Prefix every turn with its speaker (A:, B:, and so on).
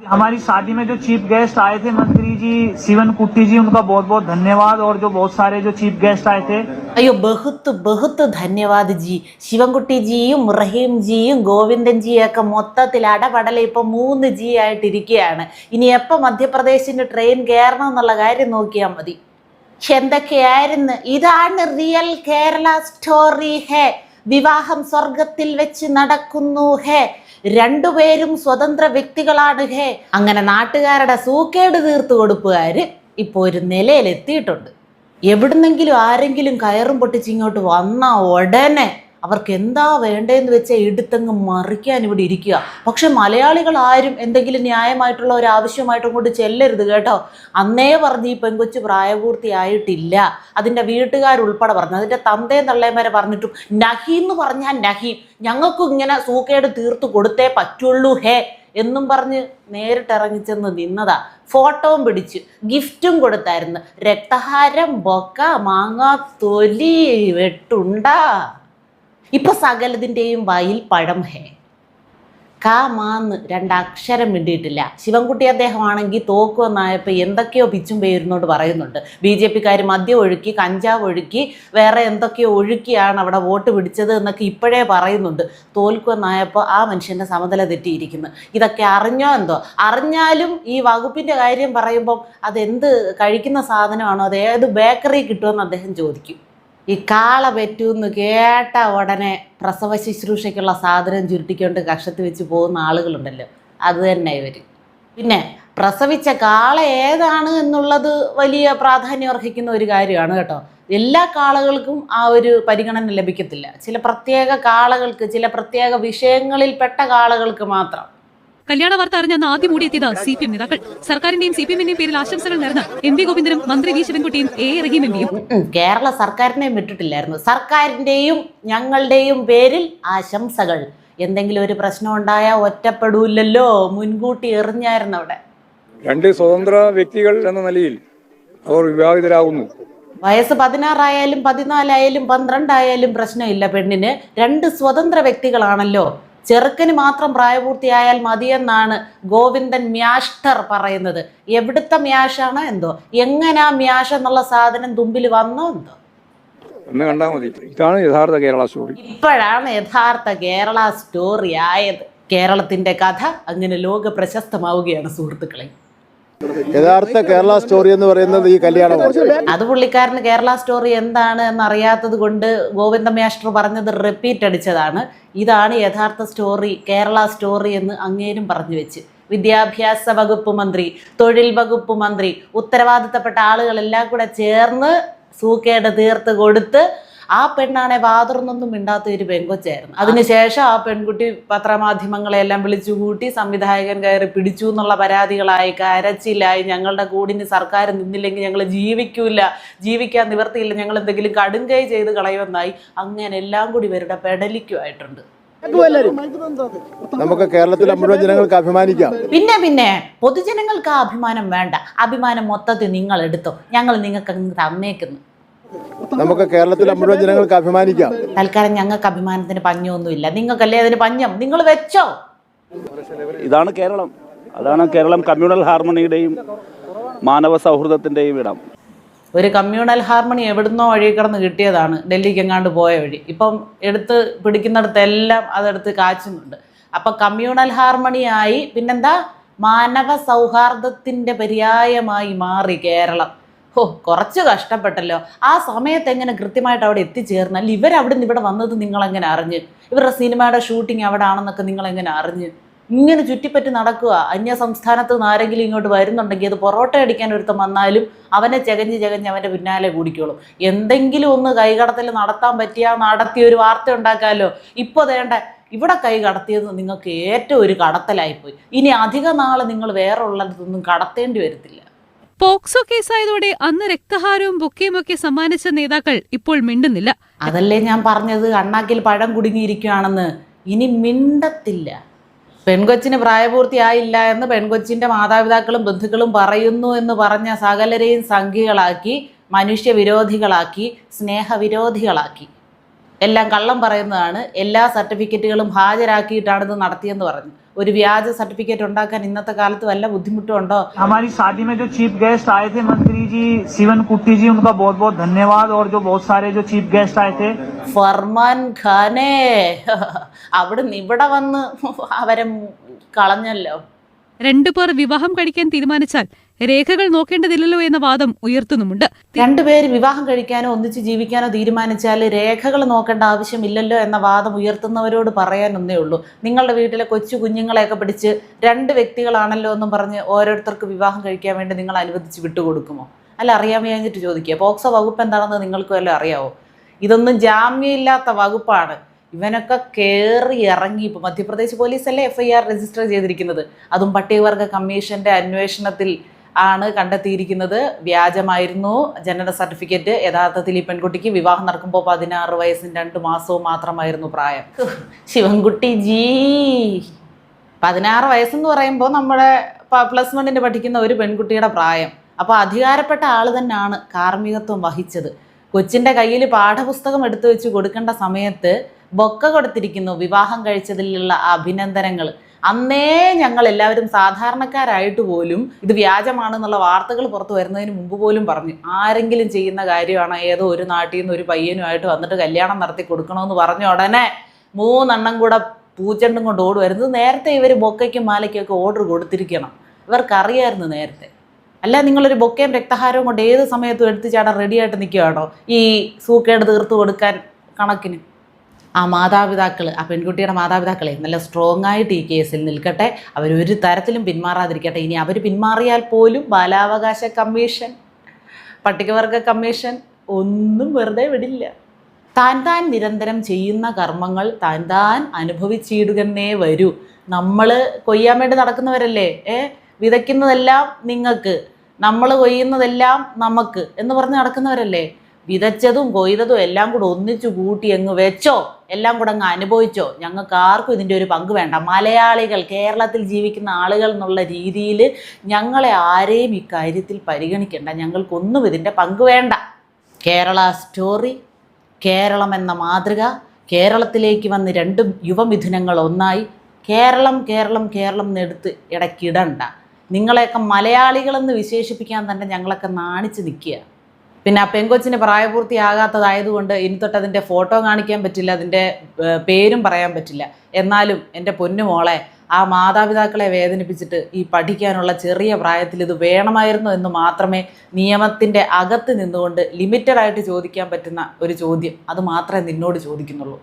A: हमारी शादी में जो चीफ गेस्ट आए थे मंत्री जी शिवन कुट्टी जी, उनका बहुत बहुत धन्यवाद। और जो बहुत सारे जो चीफ गेस्ट आए थे,
B: അയ്യോ ബഹുത്ത് ബഹുത്ത് ധന്യവാദ് ജി. ശിവൻകുട്ടിജിയും റഹീം ജിയും ഗോവിന്ദൻ ജിയും ഒക്കെ മൊത്തത്തിൽ അടപടല ഇപ്പൊ 3 ജി ആയിട്ടിരിക്കുകയാണ്. ഇനി എപ്പോൾ മധ്യപ്രദേശിന് ട്രെയിൻ കയറണം എന്നുള്ള കാര്യം നോക്കിയാൽ മതി. എന്തൊക്കെയായിരുന്നു. ഇതാണ് റിയൽ കേരള സ്റ്റോറി. ഹേ, വിവാഹം സ്വർഗത്തിൽ വെച്ച് നടക്കുന്നു. ഹേ, രണ്ടുപേരും സ്വതന്ത്ര വ്യക്തികളാണ്. ഹേ, അങ്ങനെ നാട്ടുകാരുടെ സൂക്കേട് തീർത്തു കൊടുപ്പുകാര് ഇപ്പൊ ഒരു നിലയിലെത്തിയിട്ടുണ്ട്. എവിടുന്നെങ്കിലും ആരെങ്കിലും കയറും പൊട്ടിച്ച് ഇങ്ങോട്ട് വന്നാൽ ഉടനെ അവർക്ക് എന്താ വേണ്ടതെന്ന് വെച്ചാൽ എടുത്തങ്ങ് മറിക്കാൻ ഇവിടെ ഇരിക്കുക. പക്ഷെ മലയാളികൾ ആരും എന്തെങ്കിലും ന്യായമായിട്ടുള്ള ഒരു ആവശ്യമായിട്ടും കൊണ്ട് ചെല്ലരുത് കേട്ടോ. അന്നേ പറഞ്ഞ് ഈ പെൺകൊച്ച് പ്രായപൂർത്തിയായിട്ടില്ല. അതിൻ്റെ വീട്ടുകാരുൾപ്പെടെ പറഞ്ഞു, അതിൻ്റെ തന്തയും തള്ളയും വരെ പറഞ്ഞിട്ടും നഹി എന്ന് പറഞ്ഞാൽ നഹി, ഞങ്ങൾക്കും ഇങ്ങനെ സൂക്കേട് തീർത്തു കൊടുത്തേ പറ്റുള്ളൂ ഹേ എന്നും പറഞ്ഞ് നേരിട്ടിറങ്ങിച്ചെന്ന് നിന്നതാ. ഫോട്ടോയും പിടിച്ച് ഗിഫ്റ്റും കൊടുത്തായിരുന്നു. രക്തഹാരം, ബൊക്ക, മാങ്ങാ തൊലി, വെട്ടുണ്ട. ഇപ്പൊ സകലതിൻ്റെയും വായിൽ പഴം. ഹേ, കാമാന്ന് 2 അക്ഷരം മിണ്ടിയിട്ടില്ല. ശിവൻകുട്ടി അദ്ദേഹമാണെങ്കിൽ തോക്കുമെന്നായപ്പോൾ എന്തൊക്കെയോ പിച്ചും പേരുന്നോട് പറയുന്നുണ്ട്. BJP-ക്കാർ മദ്യം ഒഴുക്കി, കഞ്ചാവ് ഒഴുക്കി, വേറെ എന്തൊക്കെയോ ഒഴുക്കിയാണ് അവിടെ വോട്ട് പിടിച്ചത് എന്നൊക്കെ ഇപ്പോഴേ പറയുന്നുണ്ട്. തോൽക്കുമെന്നായപ്പോൾ ആ മനുഷ്യൻ്റെ സമനില തെറ്റിയിരിക്കുന്നു. ഇതൊക്കെ അറിഞ്ഞോ എന്തോ. അറിഞ്ഞാലും ഈ വകുപ്പിൻ്റെ കാര്യം പറയുമ്പം അതെന്ത് കഴിക്കുന്ന സാധനമാണോ, അത് ഏത് ബേക്കറി കിട്ടുമെന്ന് അദ്ദേഹം ചോദിക്കും. ഈ കാള പെറ്റൂന്ന് കേട്ട ഉടനെ പ്രസവ ശുശ്രൂഷയ്ക്കുള്ള സാധനം ചുരുട്ടിക്കൊണ്ട് കക്ഷത്ത് വെച്ച് പോകുന്ന ആളുകളുണ്ടല്ലോ, അത് തന്നെ ഇവർ. പിന്നെ പ്രസവിച്ച കാള ഏതാണ് എന്നുള്ളത് വലിയ പ്രാധാന്യം അർഹിക്കുന്ന ഒരു കാര്യമാണ് കേട്ടോ. എല്ലാ കാളകൾക്കും ആ ഒരു പരിഗണന ലഭിക്കത്തില്ല. ചില പ്രത്യേക കാളകൾക്ക്, ചില പ്രത്യേക വിഷയങ്ങളിൽപ്പെട്ട കാളകൾക്ക് മാത്രം.
C: കല്യാണ വാർത്ത അറിഞ്ഞ ആദ്യം ഓടിയെത്തിയത് CPM നേതാക്കൾ. സർക്കാരിന്റെയും CPM-ന്റെയും പേരിൽ ആശംസകൾ നേർന്ന് MV ഗോവിന്ദനും മന്ത്രി വി ശിവൻകുട്ടിയും റഹീം MPയും.
B: കേരള സർക്കാരിനെയും വിട്ടിട്ടില്ലായിരുന്നു. സർക്കാരിന്റെയും ഞങ്ങളുടെയും പേരിൽ ആശംസകൾ. എന്തെങ്കിലും ഒരു പ്രശ്നം ഉണ്ടായാൽ ഒറ്റപ്പെടൂല്ലല്ലോ, മുൻകൂട്ടി എറിഞ്ഞായിരുന്നു അവിടെ.
D: 2 സ്വതന്ത്ര വ്യക്തികൾ എന്ന നിലയിൽ അവർ വിവാഹിതരാകുന്നു.
B: വയസ്സ് 16 ആയാലും 14 ആയാലും 12 ആയാലും പ്രശ്നമില്ല. പെണ്ണിന് 2 സ്വതന്ത്ര വ്യക്തികളാണല്ലോ. ചെറുക്കന് മാത്രം പ്രായപൂർത്തിയായാൽ മതിയെന്നാണ് ഗോവിന്ദൻ മ്യാഷ്ടർ പറയുന്നത്. എവിടുത്തെ മ്യാഷാണോ എന്തോ, എങ്ങനാ മ്യാഷ എന്നുള്ള സാധനം തുമ്പിൽ വന്നോ എന്തോ
D: എന്ന് കണ്ടാൽ മതി. ഇതാണ് യഥാർത്ഥ കേരള സ്റ്റോറി.
B: ഇപ്പോഴാണ് യഥാർത്ഥ കേരള സ്റ്റോറി ആയത്. കേരളത്തിന്റെ കഥ അങ്ങനെ ലോക പ്രശസ്തമാവുകയാണ് സുഹൃത്തുക്കളെ.
E: യഥാർത്ഥ കേരള സ്റ്റോറി എന്ന് പറയുന്നത് ഈ കല്യാണമാണ്.
B: അത് പുള്ളിക്കാരന് കേരള സ്റ്റോറി എന്താണ് എന്നറിയാത്തത് കൊണ്ട് ഗോവിന്ദ മാസ്റ്റർ പറഞ്ഞത് റിപ്പീറ്റ് അടിച്ചതാണ്. ഇതാണ് യഥാർത്ഥ സ്റ്റോറി, കേരള സ്റ്റോറി എന്ന് അങ്ങേരും പറഞ്ഞു വെച്ച്. വിദ്യാഭ്യാസ വകുപ്പ് മന്ത്രി, തൊഴിൽ വകുപ്പ് മന്ത്രി, ഉത്തരവാദിത്തപ്പെട്ട ആളുകളെല്ലാം കൂടെ ചേർന്ന് സൂക്കേട് തീർത്ത് കൊടുത്ത് ആ പെണ്ണാണെ വാതുറന്നൊന്നും മിണ്ടാത്ത ഒരു പെൺകൊച്ചായിരുന്നു. അതിനുശേഷം ആ പെൺകുട്ടി പത്രമാധ്യമങ്ങളെല്ലാം വിളിച്ചുകൂട്ടി സംവിധായകൻ കയറി പിടിച്ചു എന്നുള്ള പരാതികളായി, കരച്ചിലായി, ഞങ്ങളുടെ കൂടിന് സർക്കാർ നിന്നില്ലെങ്കിൽ ഞങ്ങൾ ജീവിക്കാൻ നിവർത്തിയില്ല, ഞങ്ങൾ എന്തെങ്കിലും കടുങ്കൈ ചെയ്ത് കളയുമെന്നായി. അങ്ങനെ എല്ലാം കൂടി ഇവരുടെ പെടലിക്കുമായിട്ടുണ്ട്.
E: നമുക്ക് കേരളത്തിലെ മുഴുവൻ ജനങ്ങൾക്ക് അഭിമാനിക്കാം.
B: പിന്നെ പൊതുജനങ്ങൾക്ക് ആ അഭിമാനം വേണ്ട. അഭിമാനം മൊത്തത്തിൽ നിങ്ങൾ എടുത്തോ, ഞങ്ങൾ നിങ്ങൾക്ക് തന്നേക്കുന്നു.
E: നമുക്ക് കേരളത്തിലെ മുഴുവൻ ജനങ്ങൾക്ക് അഭിമാനിക്കാം.
B: തൽക്കാലം ഞങ്ങൾക്ക് അഭിമാനത്തിന് പഞ്ഞൊന്നുമില്ല, നിങ്ങൾക്കല്ലേ അതിന് പഞ്ഞം, നിങ്ങൾ വെച്ചോ.
F: ഇതാണ് കേരളം. അതാണ് കേരളം. കമ്മ്യൂണൽ ഹാർമണിയുടെയും മാനവ സൗഹൃദത്തിൻ്റെയും ഇടം.
B: ഒരു കമ്മ്യൂണൽ ഹാർമണി എവിടുന്നോ വഴി കിടന്ന് കിട്ടിയതാണ്, ഡൽഹിക്ക് എങ്ങാണ്ട് പോയ വഴി. ഇപ്പം എടുത്ത് പിടിക്കുന്നിടത്തെല്ലാം അതെടുത്ത് കാച്ചുന്നുണ്ട്. അപ്പം കമ്മ്യൂണൽ ഹാർമണിയായി. പിന്നെന്താ, മാനവ സൗഹാർദ്ദത്തിൻ്റെ പര്യായമായി മാറി കേരളം. കുറച്ച് കഷ്ടപ്പെട്ടല്ലോ. ആ സമയത്ത് എങ്ങനെ കൃത്യമായിട്ട് അവിടെ എത്തിച്ചേർന്നാൽ ഇവരവിടെ നിന്ന് ഇവിടെ വന്നത് നിങ്ങളെങ്ങനെ അറിഞ്ഞ്? ഇവരുടെ സിനിമയുടെ ഷൂട്ടിംഗ് അവിടെ ആണെന്നൊക്കെ നിങ്ങളെങ്ങനെ അറിഞ്ഞ്? ഇങ്ങനെ ചുറ്റിപ്പറ്റി നടക്കുക. അന്യ സംസ്ഥാനത്ത് നിന്ന് ആരെങ്കിലും ഇങ്ങോട്ട് വരുന്നുണ്ടെങ്കിൽ അത് പൊറോട്ട അടിക്കാൻ ഒരുത്തം വന്നാലും അവനെ ചകഞ്ഞ് അവൻ്റെ പിന്നാലെ കൂടിക്കോളും. എന്തെങ്കിലും ഒന്ന് കൈകടത്തൽ നടത്താൻ പറ്റിയാൽ നടത്തി ഒരു വാർത്ത ഉണ്ടാക്കാമല്ലോ. ഇപ്പോൾ വേണ്ട, ഇവിടെ കൈ കടത്തിയത് നിങ്ങൾക്ക് ഏറ്റവും ഒരു കടത്തലായിപ്പോയി. ഇനി അധിക നാൾ നിങ്ങൾ വേറെ ഉള്ളതൊന്നും കടത്തേണ്ടി വരത്തില്ല.
C: പോക്സോ കേസായതോടെ അന്ന് രക്തഹാരവും ബൊക്കയും ഒക്കെ സമ്മാനിച്ച നേതാക്കൾ ഇപ്പോൾ മിണ്ടുന്നില്ല.
B: അതല്ലേ ഞാൻ പറഞ്ഞത്, അണ്ണാക്കിൽ പഴം കുടുങ്ങിയിരിക്കുകയാണെന്ന്. ഇനി മിണ്ടത്തില്ല. പെൺകൊച്ചിന് പ്രായപൂർത്തിയായില്ല എന്ന് പെൺകൊച്ചിൻ്റെ മാതാപിതാക്കളും ബന്ധുക്കളും പറയുന്നു എന്ന് പറഞ്ഞ സകലരെയും സംഘികളാക്കി, മനുഷ്യവിരോധികളാക്കി, സ്നേഹവിരോധികളാക്കി. എല്ലാം കള്ളം പറയുന്നതാണ്, എല്ലാ സർട്ടിഫിക്കറ്റുകളും ഹാജരാക്കിയിട്ടാണ് ഇത് നടത്തിയെന്ന് പറഞ്ഞു. ഒരു വ്യാജ സർട്ടിഫിക്കറ്റ് ഉണ്ടാക്കാൻ ഇന്നത്തെ കാലത്ത് വല്ല ബുദ്ധിമുട്ടും ഉണ്ടോ?
A: हमारी शादी में जो चीफ गेस्ट आए थे मंत्री जी शिवन कुट्टी जी, उनका बहुत बहुत धन्यवाद। और जो बहुत सारे जो चीफ गेस्ट आए थे,
B: ഫർമാൻ ഖാനെ അവിടുന്ന് ഇവിടെ വന്ന് അവരെ കളഞ്ഞല്ലോ.
C: രണ്ടുപേർ വിവാഹം കഴിക്കാൻ തീരുമാനിച്ചാൽ രേഖകൾ നോക്കേണ്ടതില്ലല്ലോ എന്ന വാദം ഉയർത്തുന്നുമുണ്ട്.
B: രണ്ടുപേര് വിവാഹം കഴിക്കാനോ ഒന്നിച്ച് ജീവിക്കാനോ തീരുമാനിച്ചാൽ രേഖകൾ നോക്കേണ്ട ആവശ്യമില്ലല്ലോ എന്ന വാദം ഉയർത്തുന്നവരോട് പറയാനൊന്നേ ഉള്ളൂ. നിങ്ങളുടെ വീട്ടിലെ കൊച്ചു കുഞ്ഞുങ്ങളെയൊക്കെ പിടിച്ച് രണ്ട് വ്യക്തികളാണല്ലോ എന്നും പറഞ്ഞ് ഓരോരുത്തർക്ക് വിവാഹം കഴിക്കാൻ വേണ്ടി നിങ്ങൾ അനുവദിച്ച് വിട്ടുകൊടുക്കുമോ? അല്ല, അറിയാൻ വേണ്ടിയിട്ട് ചോദിക്കുക. പോക്സോ വകുപ്പ് എന്താണെന്ന് നിങ്ങൾക്ക് വല്ലതും അറിയാവോ? ഇതൊന്നും ജാമ്യമില്ലാത്ത വകുപ്പാണ്. ഇവനൊക്കെ കയറി ഇറങ്ങി. ഇപ്പോൾ മധ്യപ്രദേശ് പോലീസല്ലേ FIR രജിസ്റ്റർ ചെയ്തിരിക്കുന്നത്. അതും പട്ടികവർഗ കമ്മീഷന്റെ അന്വേഷണത്തിൽ ആണ് കണ്ടെത്തിയിരിക്കുന്നത്. വ്യാജമായിരുന്നു ജനന സർട്ടിഫിക്കറ്റ്. യഥാർത്ഥത്തിൽ ഈ പെൺകുട്ടിക്ക് വിവാഹം നടക്കുമ്പോൾ 16 വയസ്സും 2 മാസവും മാത്രമായിരുന്നു പ്രായം. ശിവൻകുട്ടി ജി 16 വയസ്സെന്ന് പറയുമ്പോൾ നമ്മുടെ +1 പഠിക്കുന്ന ഒരു പെൺകുട്ടിയുടെ പ്രായം. അപ്പോൾ അധികാരപ്പെട്ട ആൾ തന്നെയാണ് കാർമ്മികത്വം വഹിച്ചത്. കൊച്ചിൻ്റെ കയ്യിൽ പാഠപുസ്തകം എടുത്തു വെച്ച് കൊടുക്കേണ്ട സമയത്ത് ബൊക്ക കൊടുത്തിരിക്കുന്നു വിവാഹം കഴിച്ചതിലുള്ള അഭിനന്ദനങ്ങൾ. അന്നേ ഞങ്ങൾ എല്ലാവരും സാധാരണക്കാരായിട്ട് പോലും ഇത് വ്യാജമാണെന്നുള്ള വാർത്തകൾ പുറത്തു വരുന്നതിന് മുമ്പ് പോലും പറഞ്ഞു, ആരെങ്കിലും ചെയ്യുന്ന കാര്യമാണ് ഏതോ ഒരു നാട്ടിൽ നിന്ന് ഒരു പയ്യനുമായിട്ട് വന്നിട്ട് കല്യാണം നടത്തി കൊടുക്കണമെന്ന് പറഞ്ഞ ഉടനെ 3 എണ്ണം കൂടെ പൂച്ചെണ്ടും കൊണ്ട് ഓടുമായിരുന്നു. നേരത്തെ ഇവർ ബൊക്കയ്ക്കും മാലയ്ക്കും ഒക്കെ ഓർഡർ കൊടുത്തിരിക്കണം. ഇവർക്കറിയായിരുന്നു നേരത്തെ. അല്ല, നിങ്ങളൊരു ബൊക്കയും രക്തഹാരവും കൊണ്ട് ഏത് സമയത്തും എടുത്തു ചാടാൻ റെഡിയായിട്ട് നിൽക്കുകയാണോ ഈ സൂക്കേട് തീർത്തു കൊടുക്കാൻ കണക്കിന്? ആ മാതാപിതാക്കൾ, ആ പെൺകുട്ടിയുടെ മാതാപിതാക്കളെ നല്ല സ്ട്രോങ് ആയിട്ട് ഈ കേസിൽ നിൽക്കട്ടെ. അവരൊരു തരത്തിലും പിന്മാറാതിരിക്കട്ടെ. ഇനി അവർ പിന്മാറിയാൽ പോലും ബാലാവകാശ കമ്മീഷൻ, പട്ടികവർഗ കമ്മീഷൻ ഒന്നും വെറുതെ വിടില്ല. താൻ നിരന്തരം ചെയ്യുന്ന കർമ്മങ്ങൾ താൻ അനുഭവിച്ചിടുകന്നേ വരൂ. നമ്മൾ കൊയ്യാൻ വേണ്ടി നടക്കുന്നവരല്ലേ, വിതയ്ക്കുന്നതെല്ലാം നിങ്ങൾക്ക്, നമ്മൾ കൊയ്യുന്നതെല്ലാം നമുക്ക് എന്ന് പറഞ്ഞ് നടക്കുന്നവരല്ലേ. വിതച്ചതും കൊയ്തതും എല്ലാം കൂടെ ഒന്നിച്ചു കൂട്ടി അങ്ങ് വെച്ചോ, എല്ലാം കൂടെ അങ്ങ് അനുഭവിച്ചോ. ഞങ്ങൾക്ക് ആർക്കും ഇതിൻ്റെ ഒരു പങ്ക് വേണ്ട. മലയാളികൾ, കേരളത്തിൽ ജീവിക്കുന്ന ആളുകൾ എന്നുള്ള രീതിയിൽ ഞങ്ങളെ ആരെയും ഇക്കാര്യത്തിൽ പരിഗണിക്കേണ്ട. ഞങ്ങൾക്കൊന്നും ഇതിൻ്റെ പങ്ക് വേണ്ട. കേരള സ്റ്റോറി, കേരളം എന്ന മാതൃക, കേരളത്തിലേക്ക് വന്ന് 2 യുവമിഥുനങ്ങൾ ഒന്നായി കേരളം കേരളം കേരളം എന്നെടുത്ത് ഇടയ്ക്കിടണ്ട. നിങ്ങളെയൊക്കെ മലയാളികളെന്ന് വിശേഷിപ്പിക്കാൻ തന്നെ ഞങ്ങളൊക്കെ നാണിച്ച് നിൽക്കുക. പിന്നെ ആ പെങ്കൊച്ചിന് പ്രായപൂർത്തിയാകാത്തതായതുകൊണ്ട് ഇനി തൊട്ട് അതിൻ്റെ ഫോട്ടോ കാണിക്കാൻ പറ്റില്ല, അതിൻ്റെ പേരും പറയാൻ പറ്റില്ല. എന്നാലും എൻ്റെ പൊന്നുമോളെ, ആ മാതാപിതാക്കളെ വേദനിപ്പിച്ചിട്ട് ഈ പഠിക്കാനുള്ള ചെറിയ പ്രായത്തിൽ ഇത് വേണമായിരുന്നു എന്ന് മാത്രമേ നിയമത്തിൻ്റെ അകത്ത് നിന്നുകൊണ്ട് ലിമിറ്റഡായിട്ട് ചോദിക്കാൻ പറ്റുന്ന ഒരു ചോദ്യം, അത് മാത്രമേ നിന്നോട് ചോദിക്കുന്നുള്ളൂ.